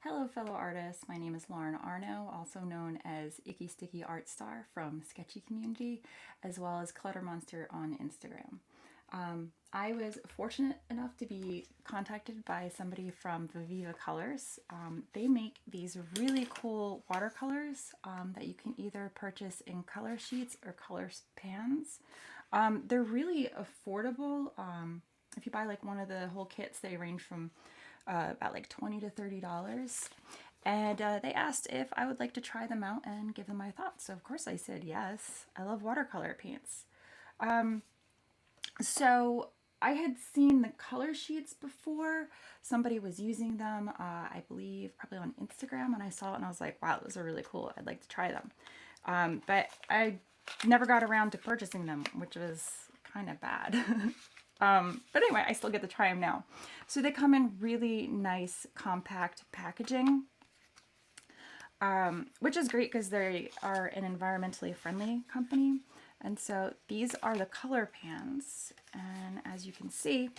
Hello fellow artists, my name is Lauren Arno, also known as Icky Sticky Art Star from Sketchy Community, as well as ClutterMonster on Instagram. I was fortunate enough to be contacted by somebody from Viviva Colors. They make these really cool watercolors that you can either purchase in color sheets or color pans. They're really affordable. If you buy like one of the whole kits, they range from about like $20 to $30. And they asked if I would like to try them out and give them my thoughts. So of course I said yes. I love watercolor paints. So I had seen the color sheets before. Somebody was using them, I believe, probably on Instagram, and I saw it and I was like, wow, those are really cool. I'd like to try them. But I never got around to purchasing them, which was kind of bad. But anyway, I still get to try them now. So they come in really nice, compact packaging, which is great because they are an environmentally friendly company. And so these are the color pans. And as you can see,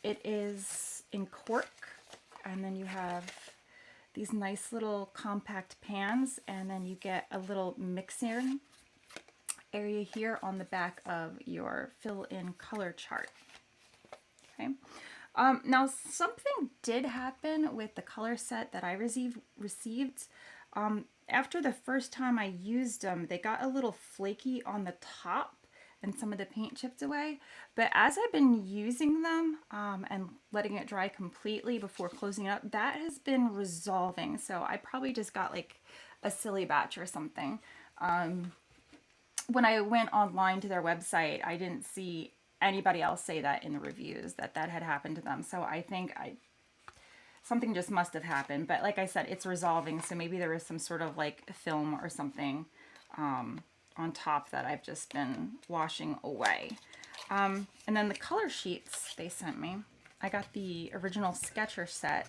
it is in cork. And then you have these nice little compact pans. And then you get a little mixing area here on the back of your fill-in color chart. Okay. Now something did happen with the color set that I received. After the first time I used them, they got a little flaky on the top and some of the paint chipped away. But as I've been using them and letting it dry completely before closing it up, that has been resolving. So I probably just got like a silly batch or something. When I went online to their website, I didn't see anybody else say that in the reviews, that that had happened to them. So I think something just must have happened. But like I said, it's resolving. So maybe there was some sort of like film or something on top that I've just been washing away. And then the color sheets they sent me. I got the original Sketcher set.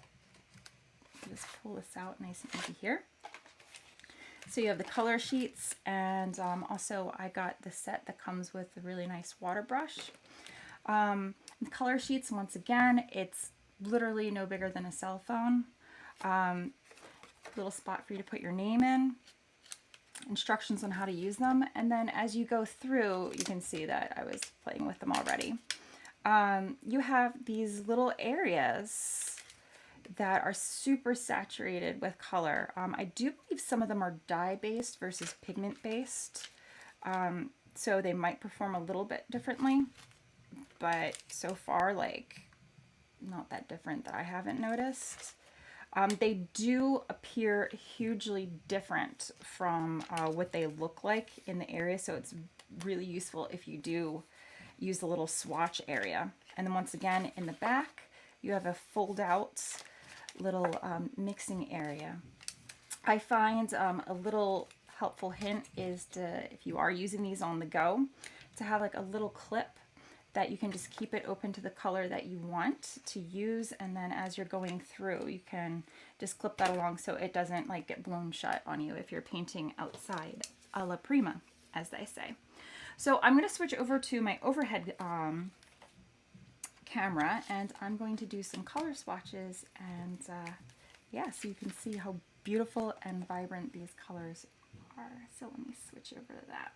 Just pull this out nice and easy here. So you have the color sheets, and also I got the set that comes with a really nice water brush. The color sheets, once again, it's literally no bigger than a cell phone. Little spot for you to put your name in. Instructions on how to use them. And then as you go through, you can see that I was playing with them already. You have these little areas that are super saturated with color. I do believe some of them are dye-based versus pigment-based. So they might perform a little bit differently, but so far, like, not that different that I haven't noticed. They do appear hugely different from what they look like in the area, so it's really useful if you do use the little swatch area. And then once again, in the back, you have a fold-out little mixing area. I find a little helpful hint is to, if you are using these on the go, to have like a little clip that you can just keep it open to the color that you want to use, and then as you're going through you can just clip that along so it doesn't like get blown shut on you if you're painting outside a la prima, as they say. So I'm going to switch over to my overhead camera, and I'm going to do some color swatches, and yeah, so you can see how beautiful and vibrant these colors are. So let me switch over to that.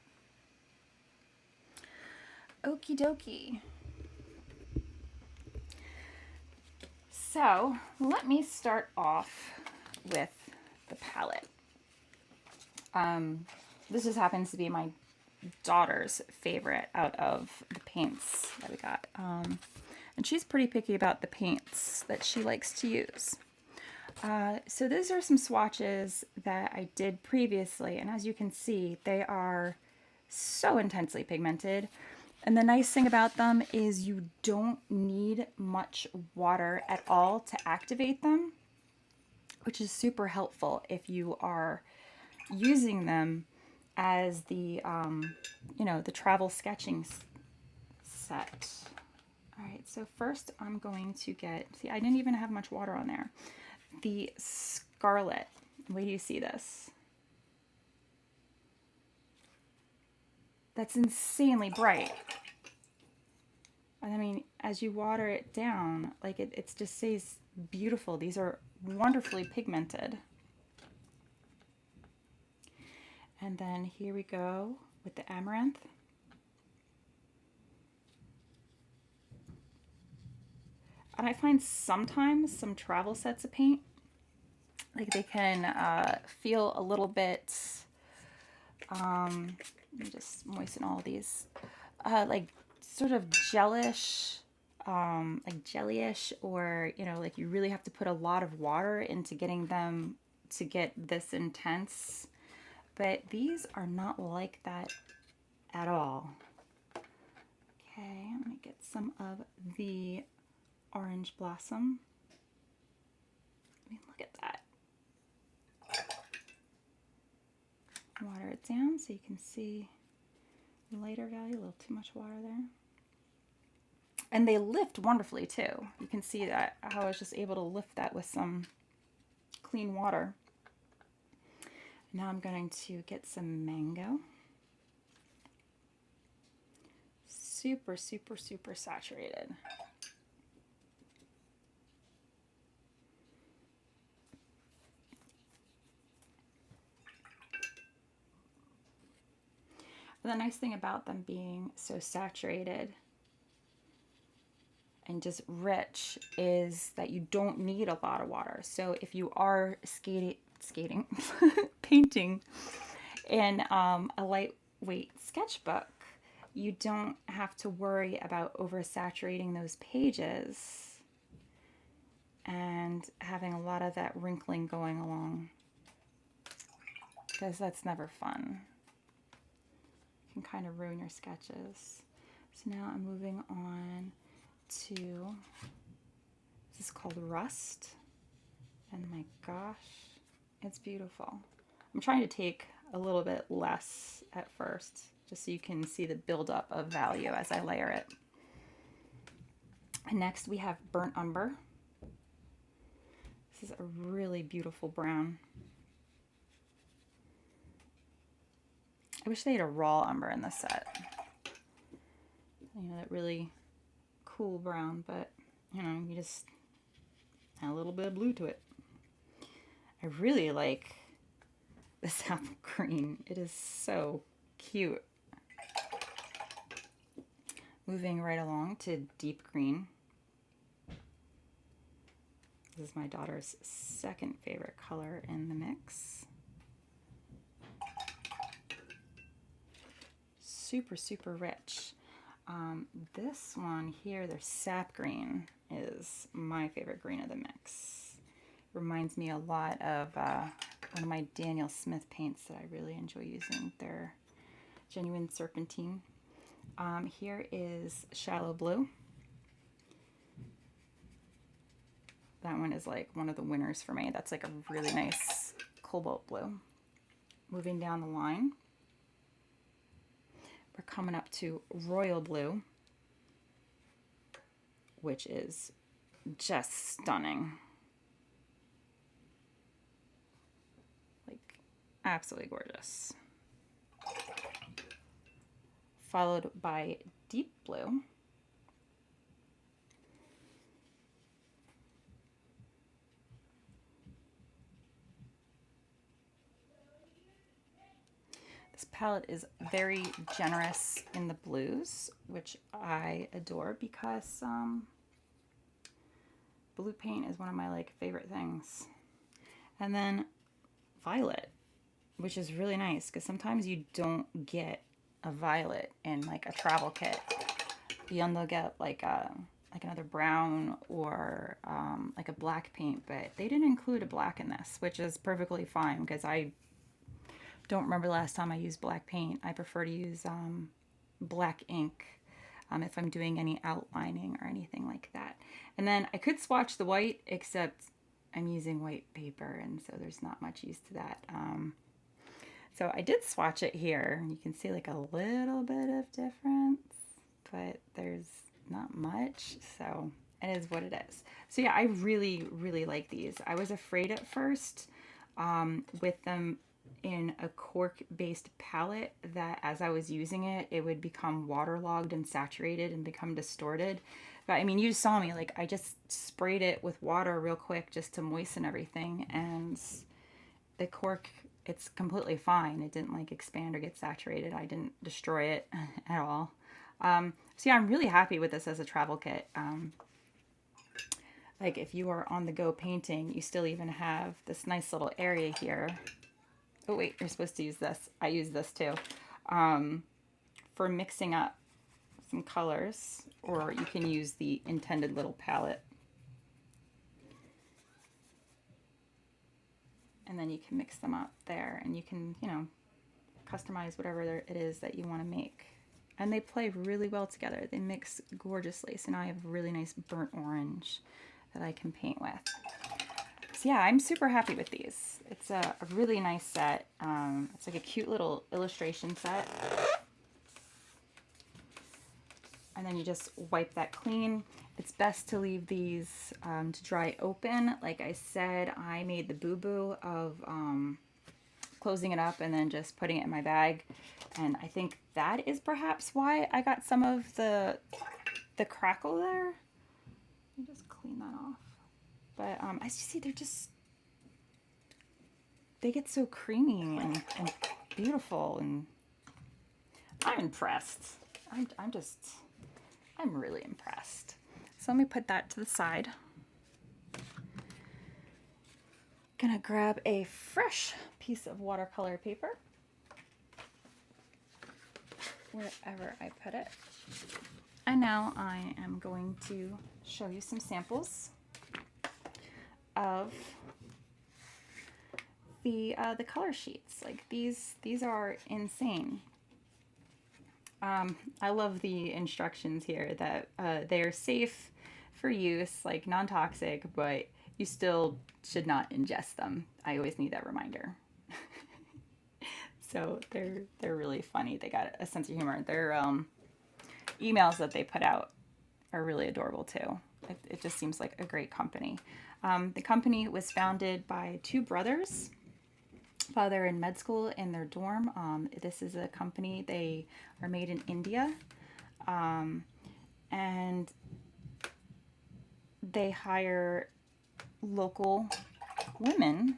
Okie dokie. So let me start off with the palette. This just happens to be my daughter's favorite out of the paints that we got. And she's pretty picky about the paints that she likes to use. So these are some swatches that I did previously, and as you can see, they are so intensely pigmented. And the nice thing about them is you don't need much water at all to activate them, which is super helpful if you are using them as the, you know, the travel sketching set. All right, so first I'm going to get, see, I didn't even have much water on there. The Scarlet. Wait till you see this. That's insanely bright. I mean, as you water it down, like it just stays beautiful. These are wonderfully pigmented. And then here we go with the amaranth. And I find sometimes some travel sets of paint, like they can feel a little bit, let me just moisten all of these, like sort of gelish, like jellyish, or, you know, like you really have to put a lot of water into getting them to get this intense. But these are not like that at all. Okay, I'm gonna get some of the orange blossom. I mean, look at that. Water it down so you can see the lighter value. A little too much water there. And they lift wonderfully too. You can see that how I was just able to lift that with some clean water. Now I'm going to get some mango. Super, super, super saturated. The nice thing about them being so saturated and just rich is that you don't need a lot of water. So if you are skating, painting in a lightweight sketchbook, you don't have to worry about oversaturating those pages and having a lot of that wrinkling going along, because that's never fun. Can kind of ruin your sketches. So now I'm moving on to, this is called Rust, and my gosh, it's beautiful. I'm trying to take a little bit less at first, just so you can see the buildup of value as I layer it. And next we have Burnt Umber. This is a really beautiful brown. I wish they had a raw umber in this set. You know, that really cool brown, but, you know, you just add a little bit of blue to it. I really like this apple green. It is so cute. Moving right along to deep green. This is my daughter's second favorite color in the mix. Super, super rich. This one here, their sap green, is my favorite green of the mix. Reminds me a lot of one of my Daniel Smith paints that I really enjoy using. Their Genuine Serpentine. Here is Shallow Blue. That one is like one of the winners for me. That's like a really nice cobalt blue. Moving down the line, we're coming up to Royal Blue, which is just stunning. Like, absolutely gorgeous. Followed by Deep Blue. This palette is very generous in the blues, which I adore because blue paint is one of my favorite things. And then violet, which is really nice because sometimes you don't get a violet in like a travel kit. You'll get like another brown or like a black paint, but they didn't include a black in this, which is perfectly fine because I don't remember the last time I used black paint. I prefer to use black ink if I'm doing any outlining or anything like that. And then I could swatch the white, except I'm using white paper, and so there's not much use to that. So I did swatch it here. You can see like a little bit of difference, but there's not much, so it is what it is. So yeah, I really, really like these. I was afraid at first with them in a cork-based palette that as I was using it, it would become waterlogged and saturated and become distorted. But I mean, you saw me, like, I just sprayed it with water real quick just to moisten everything, and the cork, it's completely fine. It didn't like expand or get saturated. I didn't destroy it at all. So yeah, I'm really happy with this as a travel kit. Like if you are on the go painting, you still even have this nice little area here. Oh wait, you're supposed to use this. I use this too. For mixing up some colors, or you can use the intended little palette. And then you can mix them up there, and you can, you know, customize whatever it is that you want to make. And they play really well together. They mix gorgeously. So now I have a really nice burnt orange that I can paint with. So yeah, I'm super happy with these. It's a really nice set. It's like a cute little illustration set. And then you just wipe that clean. It's best to leave these to dry open. Like I said, I made the boo-boo of closing it up and then just putting it in my bag. And I think that is perhaps why I got some of the crackle there. Let me just clean that off. But as you see, they get so creamy and beautiful, and I'm impressed. I'm really impressed. So let me put that to the side. Gonna grab a fresh piece of watercolor paper wherever I put it. And now I am going to show you some samples of the color sheets. Like these are insane. I love the instructions here that they are safe for use, like non-toxic, but you still should not ingest them. I always need that reminder. So they're really funny. They got a sense of humor. Their emails that they put out are really adorable too. It just seems like a great company. The company was founded by two brothers while they're in med school in their dorm. This is a company, they are made in India, and they hire local women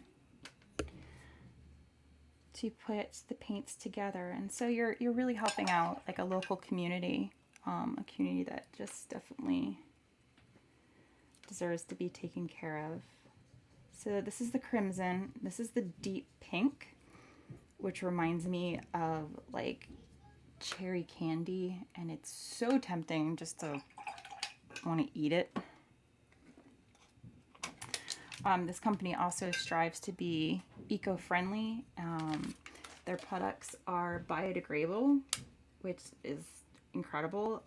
to put the paints together. And so you're really helping out like a local community, a community that just definitely deserves to be taken care of. So this is the crimson, this is the deep pink, which reminds me of like cherry candy, and it's so tempting just to want to eat it. This company also strives to be eco-friendly. Their products are biodegradable, which is incredible.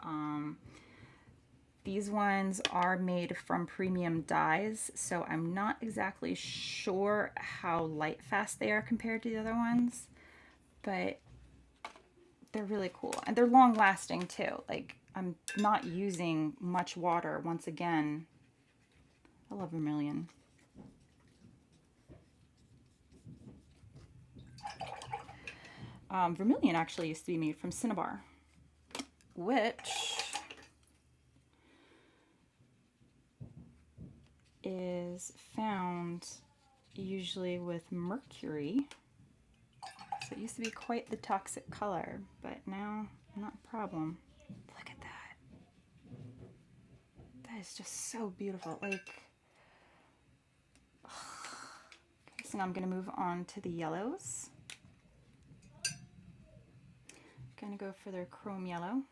These ones are made from premium dyes, so I'm not exactly sure how light fast they are compared to the other ones, but they're really cool. And they're long lasting too. Like, I'm not using much water. Once again, I love Vermilion. Vermilion actually used to be made from cinnabar, which is found usually with mercury. So it used to be quite the toxic color, but now not a problem. Look at that. That is just so beautiful. Like, okay, so now I'm going to move on to the yellows. Going to go for their chrome yellow.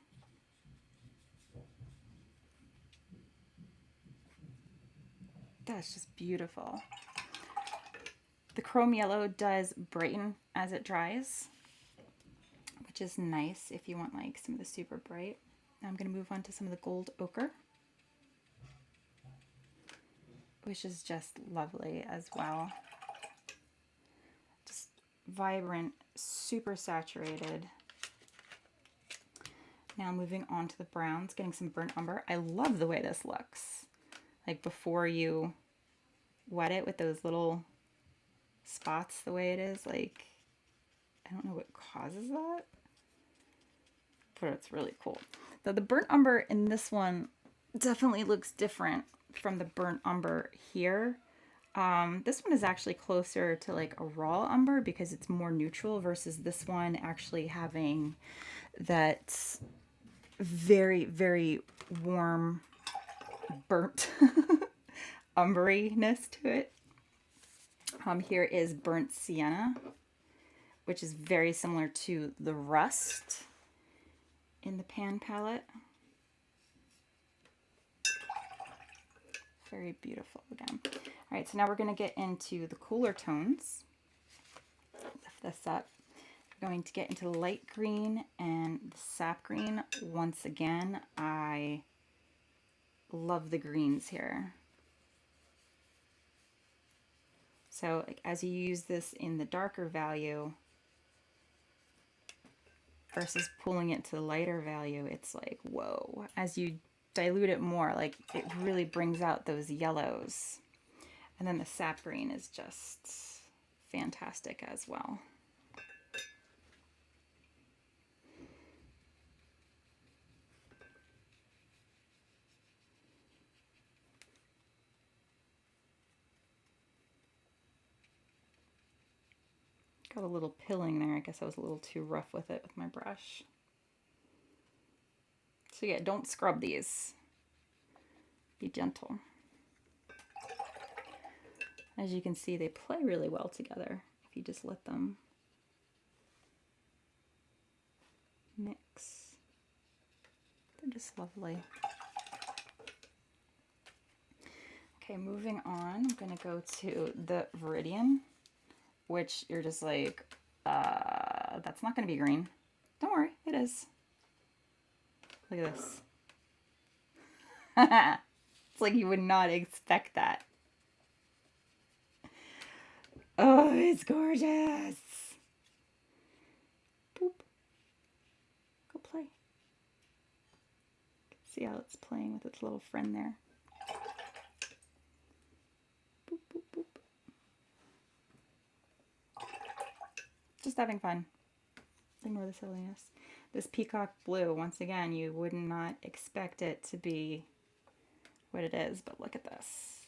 That's just beautiful. The chrome yellow does brighten as it dries, which is nice if you want like some of the super bright. Now I'm going to move on to some of the gold ochre, which is just lovely as well. Just vibrant, super saturated. Now moving on to the browns, getting some burnt umber. I love the way this looks. Like before you wet it with those little spots, the way it is, like, I don't know what causes that, but it's really cool. So the burnt umber in this one definitely looks different from the burnt umber here. This one is actually closer to like a raw umber because it's more neutral versus this one actually having that very, very warm burnt umberiness to it. Here is burnt sienna, which is very similar to the rust in the pan palette. Very beautiful again. All right, so now we're going to get into the cooler tones. Lift this up. We're going to get into the light green and the sap green. Once again, I love the greens here. So like, as you use this in the darker value versus pulling it to the lighter value, it's like, whoa. As you dilute it more, like it really brings out those yellows. And then the sap green is just fantastic as well. Got a little pilling there. I guess I was a little too rough with it with my brush. So yeah, don't scrub these. Be gentle. As you can see, they play really well together if you just let them mix. They're just lovely. Okay, moving on, I'm gonna go to the Viridian, which you're just like, that's not gonna be green. Don't worry, it is. Look at this. It's like you would not expect that. Oh, it's gorgeous. Boop. Go play. See how it's playing with its little friend there. Boop, boop, boop. Just having fun. Ignore the silliness. This peacock blue, once again, you would not expect it to be what it is, but look at this.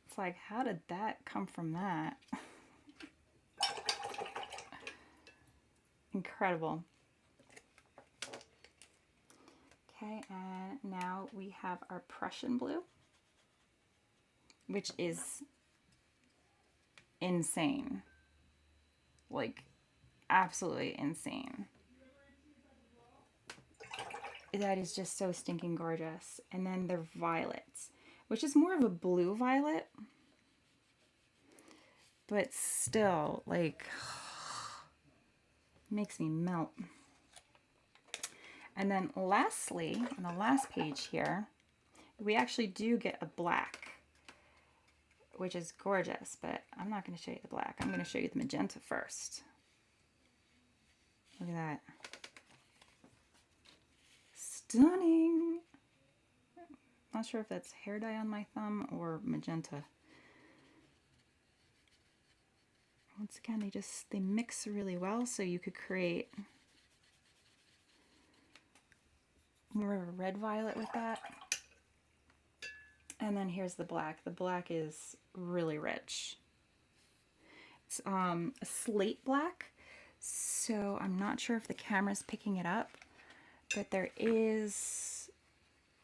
It's like, how did that come from that? Incredible. Okay, and now we have our Prussian Blue, which is insane. Like, absolutely insane. That is just so stinking gorgeous. And then the violets, which is more of a blue violet, but still, like, makes me melt. And then lastly, on the last page here, we actually do get a black, which is gorgeous, but I'm not going to show you the black. I'm going to show you the magenta first. Look at that. Stunning. Not sure if that's hair dye on my thumb or magenta. Once again, they mix really well, so you could create more of a red violet with that. And then here's the black. The black is really rich. It's a slate black, so I'm not sure if the camera's picking it up, but there is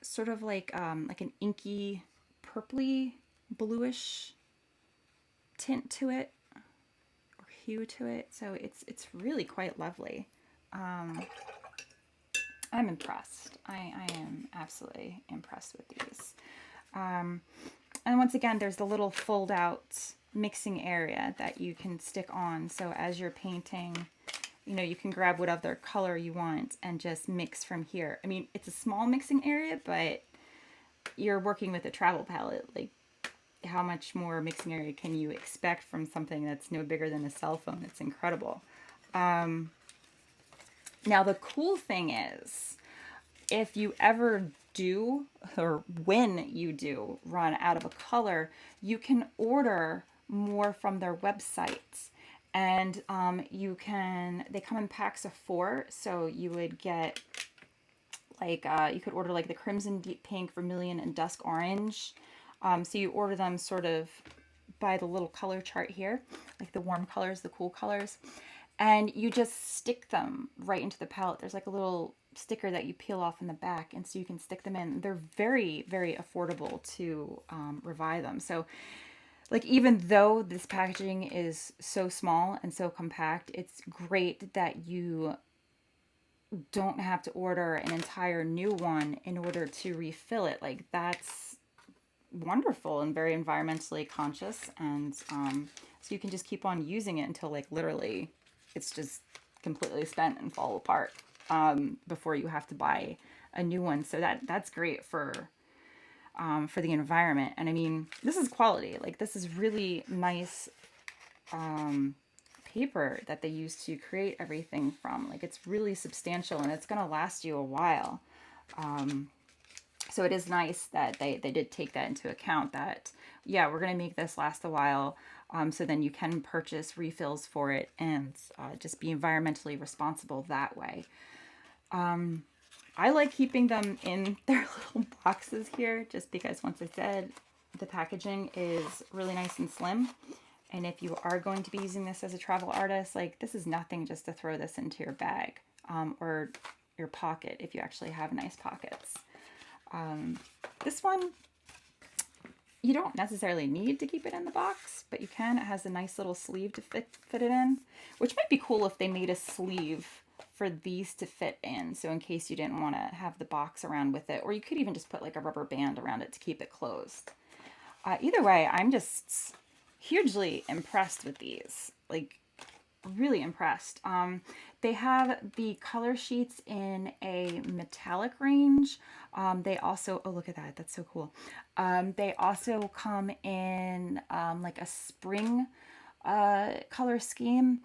sort of like an inky, purpley, bluish tint to it, or hue to it. So it's really quite lovely. I'm impressed. I am absolutely impressed with these. And once again, there's the little fold out mixing area that you can stick on. So as you're painting, you know, you can grab whatever color you want and just mix from here. I mean, it's a small mixing area, but you're working with a travel palette. Like, how much more mixing area can you expect from something that's no bigger than a cell phone? It's incredible. Now, the cool thing is, if you ever do, or when you do run out of a color, you can order more from their website. And they come in packs of 4, so you would get like you could order like the crimson, deep pink, vermilion, and dusk orange. So you order them sort of by the little color chart here, like the warm colors, the cool colors, and you just stick them right into the palette. There's like a little sticker that you peel off in the back, and so you can stick them in. They're very, very affordable to revive them. So like, even though this packaging is so small and so compact, it's great that you don't have to order an entire new one in order to refill it. Like, that's wonderful and very environmentally conscious. And so you can just keep on using it until, like, literally it's just completely spent and fall apart before you have to buy a new one. So that's great for the environment. And I mean, this is quality. Like, this is really nice paper that they use to create everything from. Like, it's really substantial and it's going to last you a while. So it is nice that they did take that into account, that, yeah, we're going to make this last a while. So then you can purchase refills for it and just be environmentally responsible that way. I like keeping them in their little boxes here, just because, once I said, the packaging is really nice and slim. And if you are going to be using this as a travel artist, like, this is nothing just to throw this into your bag or your pocket if you actually have nice pockets. This one, you don't necessarily need to keep it in the box, but you can. It has a nice little sleeve to fit it in, which might be cool if they made a sleeve for these to fit in. So in case you didn't want to have the box around with it, or you could even just put like a rubber band around it to keep it closed. Either way, I'm just hugely impressed with these, like, really impressed. They have the color sheets in a metallic range. They also, oh, look at that, that's so cool. They also come in like a spring color scheme.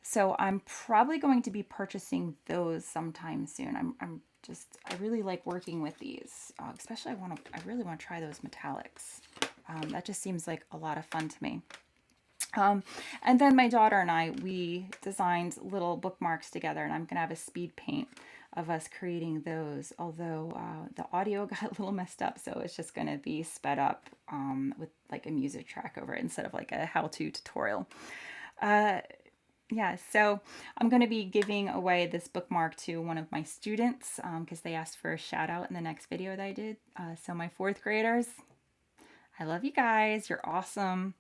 So I'm probably going to be purchasing those sometime soon. I really like working with these, especially I really want to try those metallics. That just seems like a lot of fun to me. And then my daughter and I, we designed little bookmarks together, and I'm going to have a speed paint of us creating those, although the audio got a little messed up, so it's just going to be sped up with like a music track over it instead of like a how-to tutorial. Yeah, so I'm going to be giving away this bookmark to one of my students because they asked for a shout out in the next video that I did. So my 4th graders, I love you guys. You're awesome.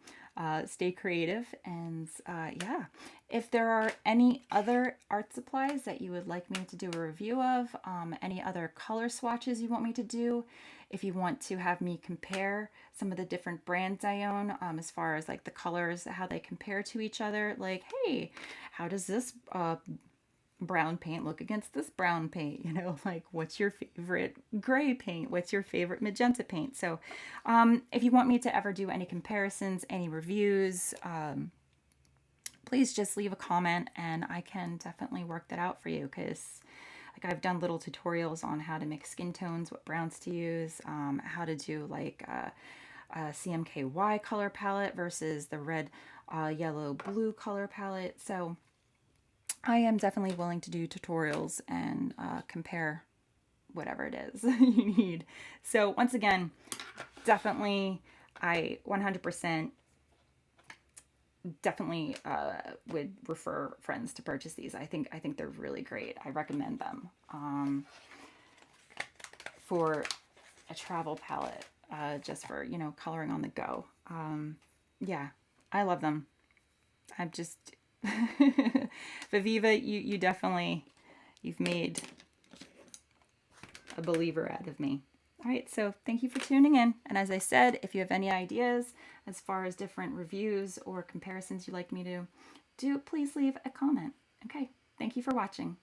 Stay creative. And yeah, if there are any other art supplies that you would like me to do a review of, any other color swatches you want me to do, if you want to have me compare some of the different brands I own, as far as like the colors, how they compare to each other, like, hey, how does this brown paint look against this brown paint, you know, like, what's your favorite gray paint, what's your favorite magenta paint? So if you want me to ever do any comparisons, any reviews, please just leave a comment and I can definitely work that out for you, because like, I've done little tutorials on how to mix skin tones, what browns to use, how to do like a CMKY color palette versus the red, yellow, blue color palette. So I am definitely willing to do tutorials and compare whatever it is you need. So once again, definitely, I 100% definitely would refer friends to purchase these. I think they're really great. I recommend them for a travel palette, just for, you know, coloring on the go. Yeah, I love them. I'm just Viviva, you definitely, you've made a believer out of me. All right, so thank you for tuning in. And as I said, if you have any ideas as far as different reviews or comparisons you'd like me to do, please leave a comment. Okay, thank you for watching.